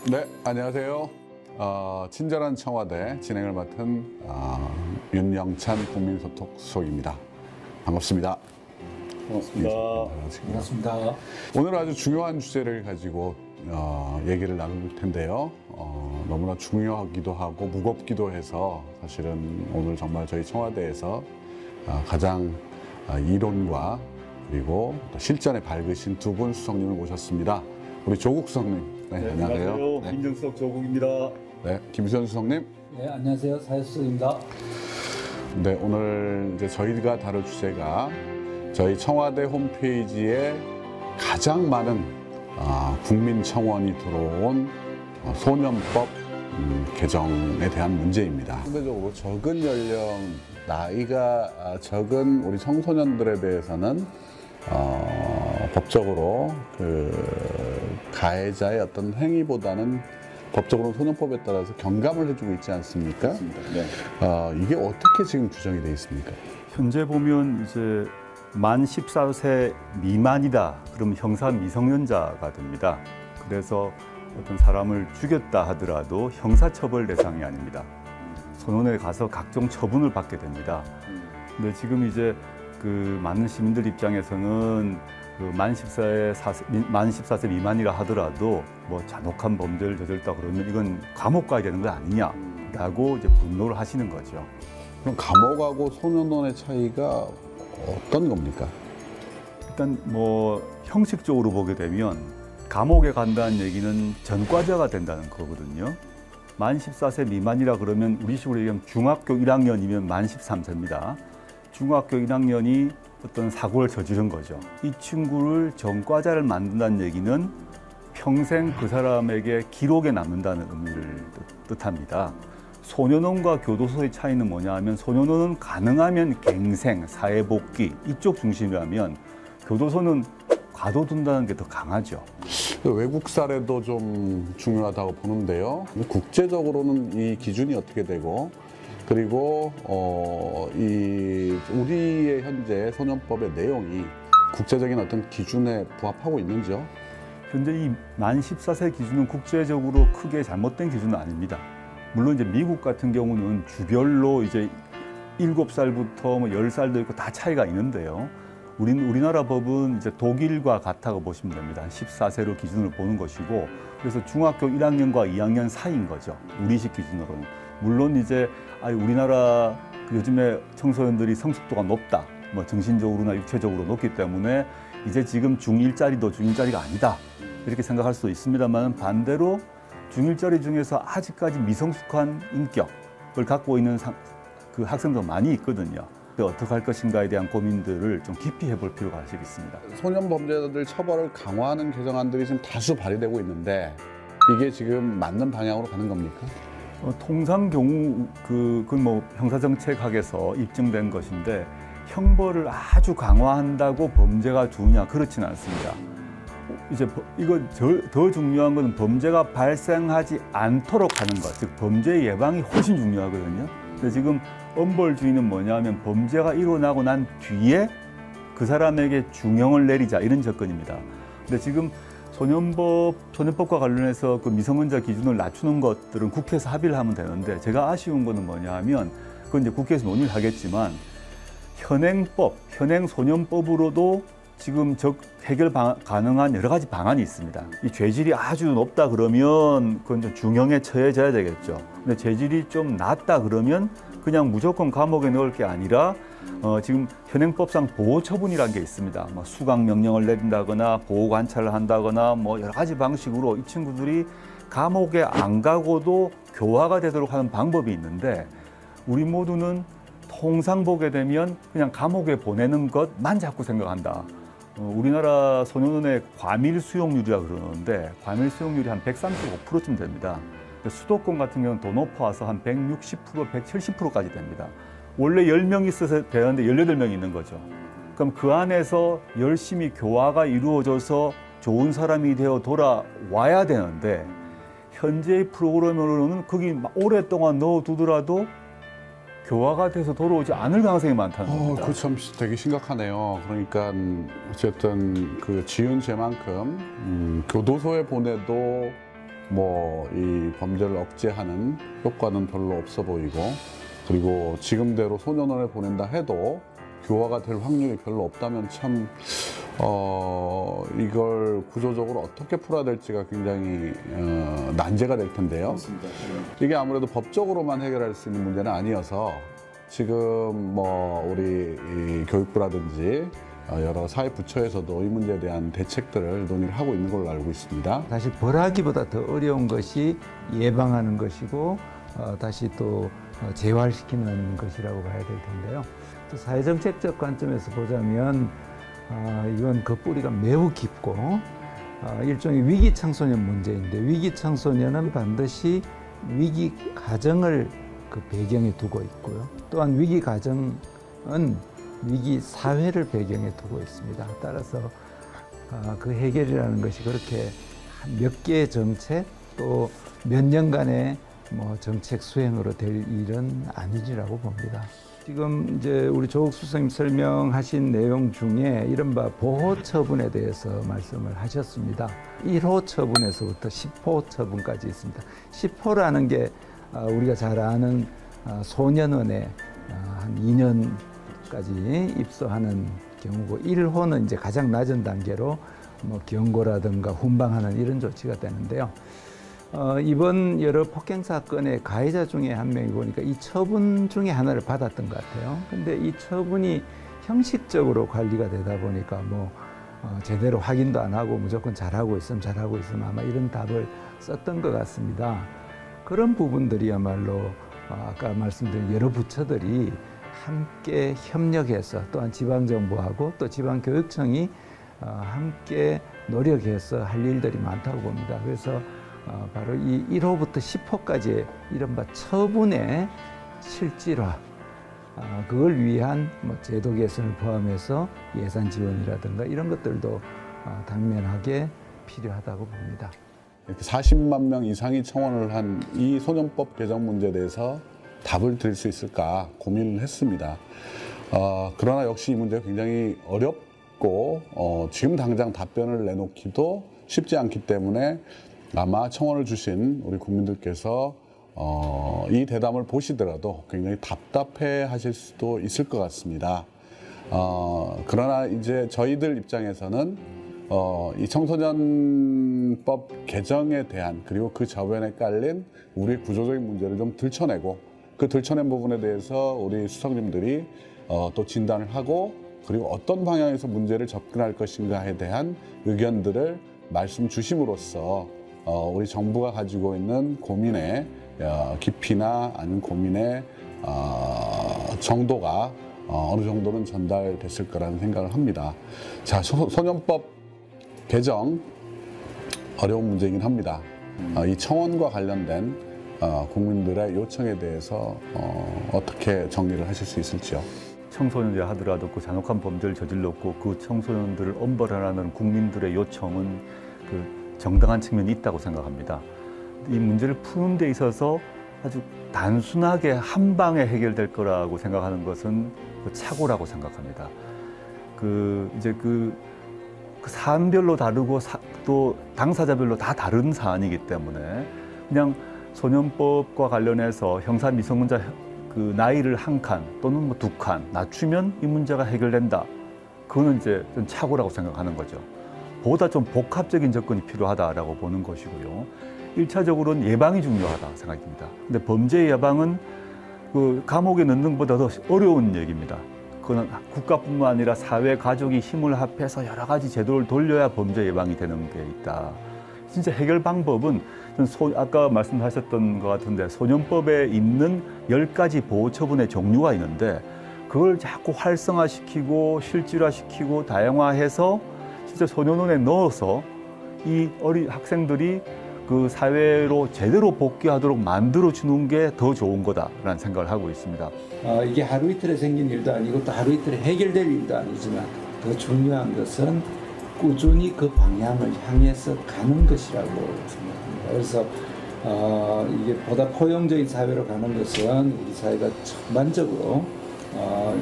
네, 안녕하세요. 친절한 청와대 진행을 맡은 윤영찬 국민소통수석입니다. 반갑습니다. 반갑습니다. 반갑습니다. 오늘 아주 중요한 주제를 가지고 얘기를 나눌 텐데요. 너무나 중요하기도 하고 무겁기도 해서 사실은 오늘 정말 저희 청와대에서 가장 이론과 그리고 또 실전에 밝으신 두 분 수석님을 모셨습니다. 우리 조국 수석님. 네, 안녕하세요. 네. 민정수석 조국입니다. 네, 김수현 수석님. 네, 안녕하세요. 사회수석입니다. 네, 오늘 이제 저희가 다룰 주제가 저희 청와대 홈페이지에 가장 많은 국민 청원이 들어온 소년법 개정에 대한 문제입니다. 상대적으로 적은 연령, 나이가 적은 우리 청소년들에 대해서는 법적으로 가해자의 어떤 행위보다는 법적으로 소년법에 따라서 경감을 해주고 있지 않습니까? 맞습니다. 네. 이게 어떻게 지금 규정이 되어 있습니까? 현재 보면 이제 만 14세 미만이다. 그러면 형사 미성년자가 됩니다. 그래서 어떤 사람을 죽였다 하더라도 형사처벌 대상이 아닙니다. 소년에 가서 각종 처분을 받게 됩니다. 근데 지금 이제 많은 시민들 입장에서는 만 14세 미만이라 하더라도 뭐 잔혹한 범죄를 저질렀다 그러면 이건 감옥 가야 되는 거 아니냐라고 이제 분노를 하시는 거죠. 그럼 감옥하고 소년원의 차이가 어떤 겁니까? 일단 뭐 형식적으로 보게 되면 감옥에 간다는 얘기는 전과자가 된다는 거거든요. 만 14세 미만이라 그러면 우리식으로 얘기하면 중학교 1학년이면 만 13세입니다. 중학교 1학년이 어떤 사고를 저지른 거죠. 이 친구를 전과자를 만든다는 얘기는 평생 그 사람에게 기록에 남는다는 의미를 뜻합니다. 소년원과 교도소의 차이는 뭐냐 하면 소년원은 가능하면 갱생, 사회복귀 이쪽 중심이라면 교도소는 가둬둔다는 게 더 강하죠. 외국 사례도 좀 중요하다고 보는데요. 국제적으로는 이 기준이 어떻게 되고 그리고 우리의 현재 소년법의 내용이 국제적인 어떤 기준에 부합하고 있는지요? 현재 이 만 14세 기준은 국제적으로 크게 잘못된 기준은 아닙니다. 물론 이제 미국 같은 경우는 주별로 이제 7살부터 뭐 10살도 있고 다 차이가 있는데요. 우리나라 법은 이제 독일과 같다고 보시면 됩니다. 14세로 기준을 보는 것이고, 그래서 중학교 1학년과 2학년 사이인 거죠. 우리식 기준으로는. 물론 이제 우리나라 요즘에 청소년들이 성숙도가 높다, 뭐 정신적으로나 육체적으로 높기 때문에 이제 지금 중1짜리도 중1짜리가 아니다 이렇게 생각할 수도 있습니다만, 반대로 중1짜리 중에서 아직까지 미성숙한 인격을 갖고 있는 그 학생도 많이 있거든요. 어떻게 할 것인가에 대한 고민들을 좀 깊이 해볼 필요가 아직 있습니다. 소년 범죄자들 처벌을 강화하는 개정안들이 지금 다수 발의되고 있는데 이게 지금 맞는 방향으로 가는 겁니까? 통상 경우 그건 뭐 형사정책학에서 입증된 것인데 형벌을 아주 강화한다고 범죄가 주냐 그렇지는 않습니다. 이제 이거 더 중요한 것은 범죄가 발생하지 않도록 하는 것, 즉 범죄 예방이 훨씬 중요하거든요. 근데 지금 엄벌주의는 뭐냐면 범죄가 일어나고 난 뒤에 그 사람에게 중형을 내리자 이런 접근입니다. 근데 지금 소년법과 관련해서 그 미성년자 기준을 낮추는 것들은 국회에서 합의를 하면 되는데, 제가 아쉬운 거는 뭐냐 하면 그건 이제 국회에서 논의를 하겠지만 현행 소년법으로도 지금 해결 가능한 여러 가지 방안이 있습니다. 이 죄질이 아주 높다 그러면 그건 좀 중형에 처해져야 되겠죠. 근데 죄질이 좀 낮다 그러면 그냥 무조건 감옥에 넣을 게 아니라 지금 현행법상 보호처분이라는 게 있습니다. 뭐 수강 명령을 내린다거나 보호 관찰을 한다거나 뭐 여러 가지 방식으로 이 친구들이 감옥에 안 가고도 교화가 되도록 하는 방법이 있는데, 우리 모두는 통상 보게 되면 그냥 감옥에 보내는 것만 자꾸 생각한다. 우리나라 소년원의 과밀 수용률이라고 그러는데 과밀 수용률이 한 135%쯤 됩니다. 수도권 같은 경우는 더 높아서 한 160%, 170%까지 됩니다. 원래 10명이 있어서 되는데 18명이 있는 거죠. 그럼 그 안에서 열심히 교화가 이루어져서 좋은 사람이 되어 돌아와야 되는데, 현재의 프로그램으로는 거기 오랫동안 넣어두더라도 교화가 돼서 돌아오지 않을 가능성이 많다는 겁니다. 그거 참 되게 심각하네요. 그러니까 어쨌든 그 지은 죄만큼 교도소에 보내도 뭐 이 범죄를 억제하는 효과는 별로 없어 보이고, 그리고 지금대로 소년원에 보낸다 해도 교화가 될 확률이 별로 없다면 참 이걸 구조적으로 어떻게 풀어야 될지가 굉장히 난제가 될 텐데요. 이게 아무래도 법적으로만 해결할 수 있는 문제는 아니어서 지금 뭐 우리 이 교육부라든지 여러 사회부처에서도 이 문제에 대한 대책들을 논의를 하고 있는 걸로 알고 있습니다. 사실 벌하기보다 더 어려운 것이 예방하는 것이고 다시 또 재활시키는 것이라고 봐야 될 텐데요. 또 사회정책적 관점에서 보자면 이건 그 뿌리가 매우 깊고 일종의 위기 청소년 문제인데, 위기 청소년은 반드시 위기 가정을 그 배경에 두고 있고요. 또한 위기 가정은 위기 사회를 배경에 두고 있습니다. 따라서 그 해결이라는 것이 그렇게 몇 개의 정책 또 몇 년간의 뭐 정책 수행으로 될 일은 아니라고 봅니다. 지금 이제 우리 조국 수석님 설명하신 내용 중에 이른바 보호 처분에 대해서 말씀을 하셨습니다. 1호 처분에서부터 10호 처분까지 있습니다. 10호라는 게 우리가 잘 아는 소년원에 한 2년까지 입소하는 경우고, 1호는 이제 가장 낮은 단계로 뭐 경고라든가 훈방하는 이런 조치가 되는데요. 이번 여러 폭행 사건의 가해자 중에 한 명이 보니까 이 처분 중에 하나를 받았던 것 같아요. 근데 이 처분이 형식적으로 관리가 되다 보니까 뭐 제대로 확인도 안 하고 무조건 잘하고 있으면 아마 이런 답을 썼던 것 같습니다. 그런 부분들이야말로 아까 말씀드린 여러 부처들이 함께 협력해서, 또한 지방정부하고 또 지방교육청이 함께 노력해서 할 일들이 많다고 봅니다. 그래서 바로 이 1호부터 10호까지의 이른바 처분의 실질화, 그걸 위한 뭐 제도 개선을 포함해서 예산 지원이라든가 이런 것들도 당면하게 필요하다고 봅니다. 이렇게 40만 명 이상이 청원을 한 이 소년법 개정 문제에 대해서 답을 드릴 수 있을까 고민을 했습니다. 그러나 역시 이 문제가 굉장히 어렵고 지금 당장 답변을 내놓기도 쉽지 않기 때문에 아마 청원을 주신 우리 국민들께서 이 대담을 보시더라도 굉장히 답답해 하실 수도 있을 것 같습니다. 그러나 이제 저희들 입장에서는 이 청소년법 개정에 대한, 그리고 그 저변에 깔린 우리 구조적인 문제를 좀 들춰내고, 그 들춰낸 부분에 대해서 우리 수석님들이 또 진단을 하고, 그리고 어떤 방향에서 문제를 접근할 것인가에 대한 의견들을 말씀 주심으로써 우리 정부가 가지고 있는 고민의 깊이나 아니면 고민의 정도가 어느 정도는 전달됐을 거라는 생각을 합니다. 자, 소년법 개정 어려운 문제이긴 합니다. 이 청원과 관련된 국민들의 요청에 대해서 어떻게 정리를 하실 수 있을지요? 청소년이라 하더라도 그 잔혹한 범죄를 저질렀고 그 청소년들을 엄벌하라는 국민들의 요청은 그 정당한 측면이 있다고 생각합니다. 이 문제를 푸는 데 있어서 아주 단순하게 한 방에 해결될 거라고 생각하는 것은 그 착오라고 생각합니다. 이제 그 사안별로 다르고 또 당사자별로 다 다른 사안이기 때문에 그냥 소년법과 관련해서 형사 미성년자 그 나이를 한 칸 또는 뭐 2칸 낮추면 이 문제가 해결된다. 그거는 이제 좀 착오라고 생각하는 거죠. 보다 좀 복합적인 접근이 필요하다라고 보는 것이고요. 1차적으로는 예방이 중요하다 생각합니다. 근데 범죄 예방은 그 감옥에 넣는 것보다 더 어려운 얘기입니다. 그건 국가뿐만 아니라 사회, 가족이 힘을 합해서 여러 가지 제도를 돌려야 범죄 예방이 되는 게 있다. 진짜 해결 방법은 아까 말씀하셨던 것 같은데 소년법에 있는 10가지 보호 처분의 종류가 있는데 그걸 자꾸 활성화시키고 실질화시키고 다양화해서 진짜 소년원에 넣어서 이 어린 학생들이 그 사회로 제대로 복귀하도록 만들어주는 게 더 좋은 거다라는 생각을 하고 있습니다. 이게 하루 이틀에 생긴 일도 아니고 또 하루 이틀에 해결될 일도 아니지만 더 중요한 것은 꾸준히 그 방향을 향해서 가는 것이라고 생각합니다. 그래서 이게 보다 포용적인 사회로 가는 것은 우리 사회가 전반적으로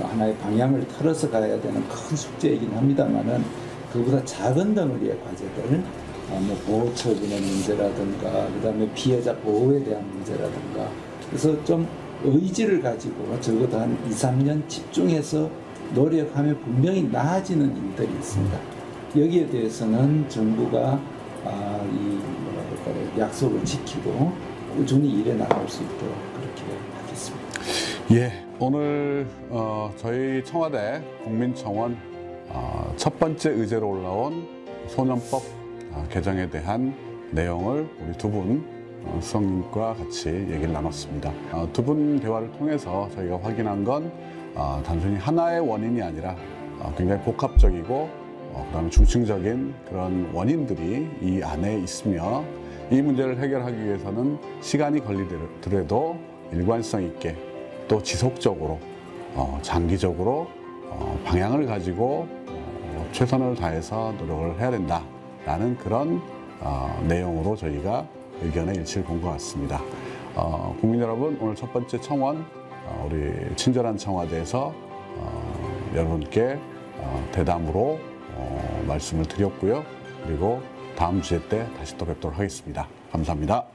하나의 방향을 틀어서 가야 되는 큰 숙제이긴 합니다만은 그보다 작은 덩어리의 과제들, 뭐 보호 처분의 문제라든가 그다음에 피해자 보호에 대한 문제라든가 그래서 좀 의지를 가지고 적어도 한 2, 3년 집중해서 노력하면 분명히 나아지는 일들이 있습니다. 여기에 대해서는 정부가 이 약속을 지키고 꾸준히 일해 나갈 수 있도록 그렇게 하겠습니다. 예, 오늘 저희 청와대 국민청원 첫 번째 의제로 올라온 소년법 개정에 대한 내용을 우리 두 분 수석님과 같이 얘기를 나눴습니다. 두 분 대화를 통해서 저희가 확인한 건 단순히 하나의 원인이 아니라 굉장히 복합적이고 그다음에 중층적인 그런 원인들이 이 안에 있으며 이 문제를 해결하기 위해서는 시간이 걸리더라도 일관성 있게 또 지속적으로 장기적으로 방향을 가지고 최선을 다해서 노력을 해야 된다라는 그런 내용으로 저희가 의견의 일치를 본 것 같습니다. 국민 여러분, 오늘 첫 번째 청원 우리 친절한 청와대에서 여러분께 대담으로 말씀을 드렸고요. 그리고 다음 주제 때 다시 또 뵙도록 하겠습니다. 감사합니다.